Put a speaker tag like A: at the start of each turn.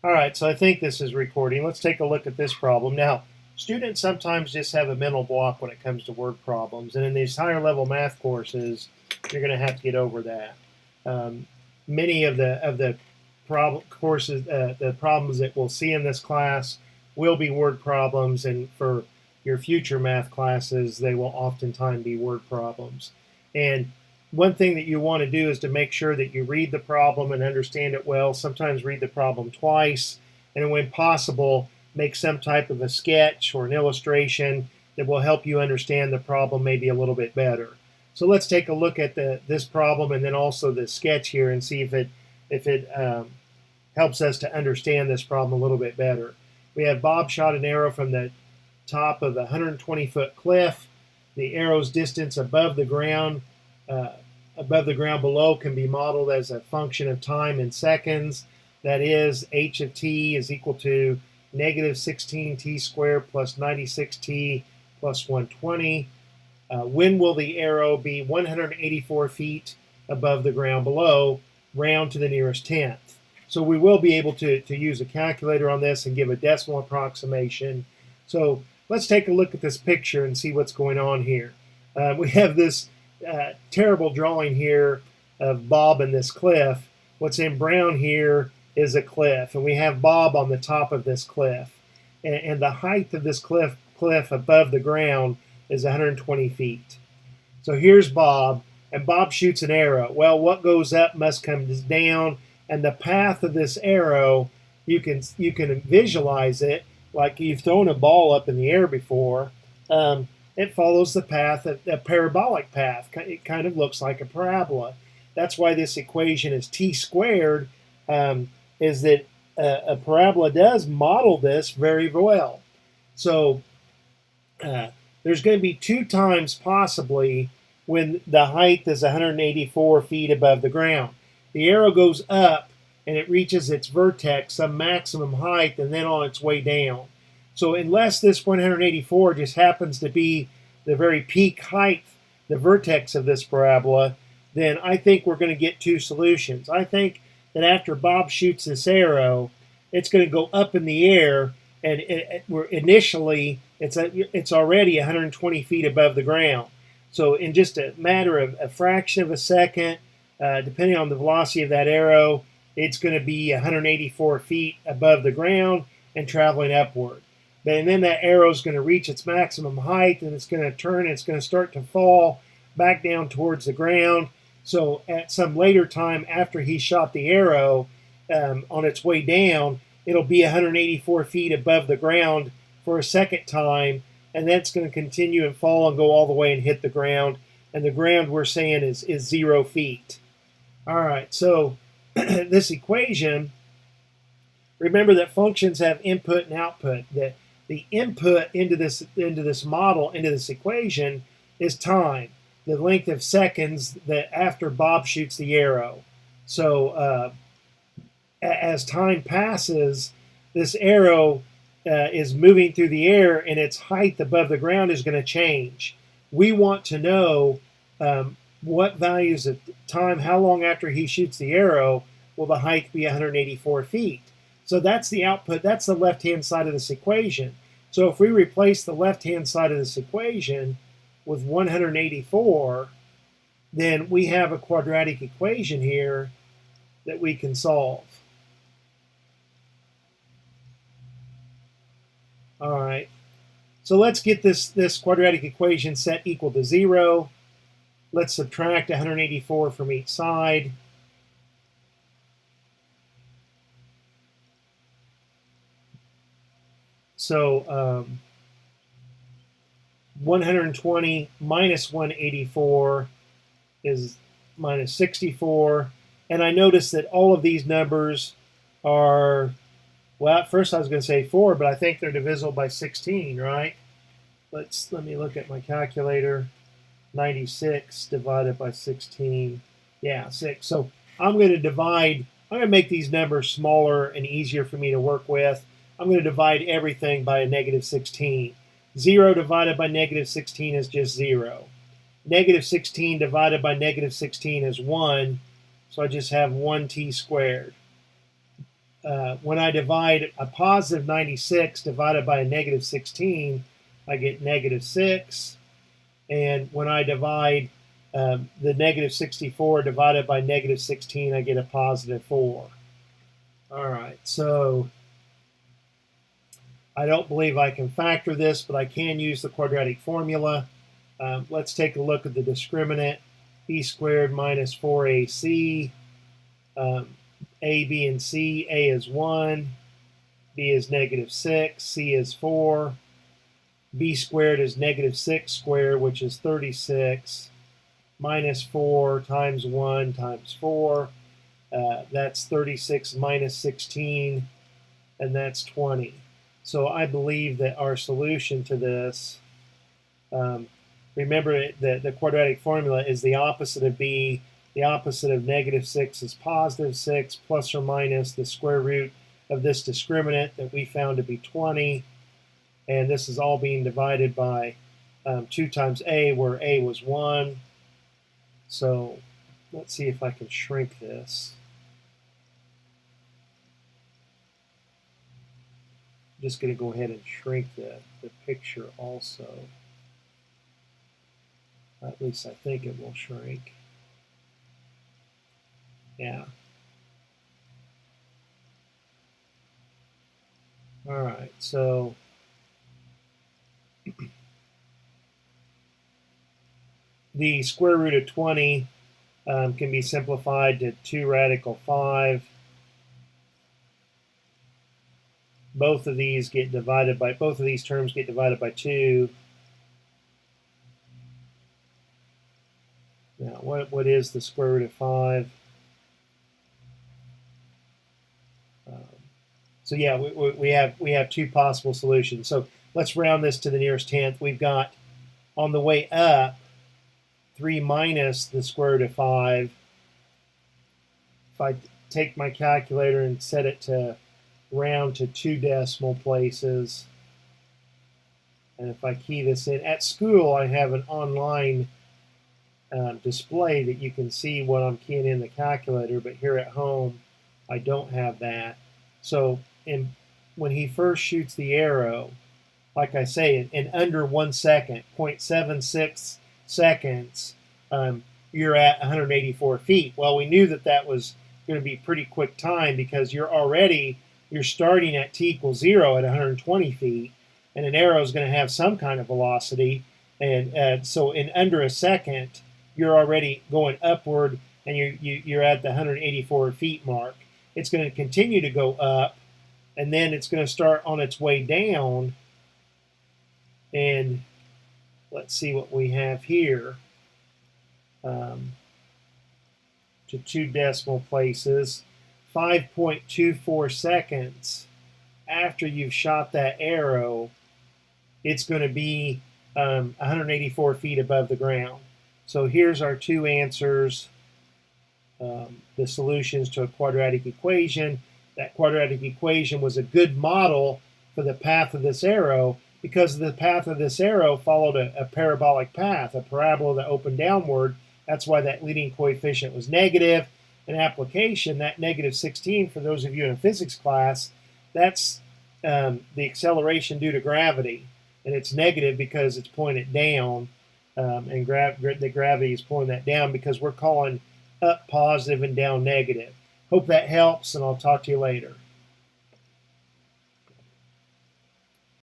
A: All right, so I think this is recording. Let's take a look at this problem. Now, students sometimes just have a mental block when it comes to word problems, and in these higher level math courses, you're going to have to get over that. Many of the courses, the problems that we'll see in this class will be word problems, and for your future math classes, they will oftentimes be word problems. And one thing that you want to do is to make sure that you read the problem and understand it well. Sometimes read the problem twice, and when possible, make some type of a sketch or an illustration that will help you understand the problem maybe a little bit better. So let's take a look at this problem and then also the sketch here and see if it helps us to understand this problem a little bit better. We have Bob shot an arrow from the top of a 120-foot cliff. The arrow's distance above the ground below can be modeled as a function of time in seconds. That is, h of t is equal to negative 16t squared plus 96t plus 120. When will the arrow be 184 feet above the ground below? Round to the nearest tenth. So we will be able to use a calculator on this and give a decimal approximation. So let's take a look at this picture and see what's going on here. We have this terrible drawing here of Bob and this cliff. What's in brown here is a cliff, and we have Bob on the top of this cliff. And the height of this cliff above the ground is 120 feet. So here's Bob, and Bob shoots an arrow. Well, what goes up must come down, and the path of this arrow, you can visualize it like you've thrown a ball up in the air before. It follows the path, a parabolic path. It kind of looks like a parabola. That's why this equation is t squared, is that a parabola does model this very well. So there's going to be two times possibly when the height is 184 feet above the ground. The arrow goes up and it reaches its vertex, some maximum height, and then on its way down. So unless this 184 just happens to be the very peak height, the vertex of this parabola, then I think we're going to get two solutions. I think that after Bob shoots this arrow, it's going to go up in the air, and initially it's already 120 feet above the ground. So in just a matter of a fraction of a second, depending on the velocity of that arrow, it's going to be 184 feet above the ground and traveling upward. And then that arrow is going to reach its maximum height, and it's going to turn, and it's going to start to fall back down towards the ground. So at some later time after he shot the arrow, on its way down, it'll be 184 feet above the ground for a second time, and that's going to continue and fall and go all the way and hit the ground. And the ground we're saying is 0 feet. All right, so this equation, remember that functions have input and output. The input into this model, into this equation, is time, the length of seconds that after Bob shoots the arrow. So as time passes, this arrow is moving through the air, and its height above the ground is going to change. We want to know what values of time, how long after he shoots the arrow, will the height be 184 feet. So that's the output, that's the left-hand side of this equation. So if we replace the left-hand side of this equation with 184, then we have a quadratic equation here that we can solve. All right, so let's get this quadratic equation set equal to 0. Let's subtract 184 from each side. So 120 minus 184 is minus 64. And I notice that all of these numbers are, well, at first I was going to say 4, but I think they're divisible by 16, right? Let me look at my calculator. 96 divided by 16. Yeah, 6. So I'm going to make these numbers smaller and easier for me to work with. I'm going to divide everything by a negative 16. 0 divided by negative 16 is just 0. Negative 16 divided by negative 16 is 1. So I just have 1t squared. when I divide a positive 96 divided by a negative 16, I get negative 6. And when I divide the negative 64 divided by negative 16, I get a positive 4. All right, so I don't believe I can factor this, but I can use the quadratic formula. Let's take a look at the discriminant. B squared minus 4ac. A, B, and C. A is 1. B is negative 6. C is 4. B squared is negative 6 squared, which is 36. Minus 4 times 1 times 4. That's 36 minus 16, and that's 20. So I believe that our solution to this, remember that the quadratic formula is the opposite of b. The opposite of negative 6 is positive 6, plus or minus the square root of this discriminant that we found to be 20. And this is all being divided by 2 times a, where a was 1. So let's see if I can shrink this. I'm just going to go ahead and shrink the picture also. At least I think it will shrink. Yeah. All right, so the square root of 20 can be simplified to 2 radical 5. Both of these terms get divided by 2. Now, what is the square root of 5? So yeah, we have 2 possible solutions. So let's round this to the nearest tenth. We've got, on the way up, 3 minus the square root of 5. If I take my calculator and set it to round to 2 decimal places, and if I key this in, at school I have an online display that you can see what I'm keying in the calculator, but here at home I don't have that. So when he first shoots the arrow, like I say, in under 1 second, 0.76 seconds, you're at 184 feet. Well, we knew that was going to be pretty quick time because you're starting at t equals 0 at 120 feet, and an arrow is going to have some kind of velocity, and so in under a second, you're already going upward, and you're at the 184 feet mark. It's going to continue to go up, and then it's going to start on its way down, and let's see what we have here. To 2 decimal places, 5.24 seconds after you've shot that arrow, it's going to be 184 feet above the ground. So here's our 2 answers, the solutions to a quadratic equation. That quadratic equation was a good model for the path of this arrow because the path of this arrow followed a parabolic path, a parabola that opened downward. That's why that leading coefficient was negative. In application, that negative 16, for those of you in a physics class, that's the acceleration due to gravity. And it's negative because it's pointed down, and the gravity is pulling that down because we're calling up positive and down negative. Hope that helps, and I'll talk to you later.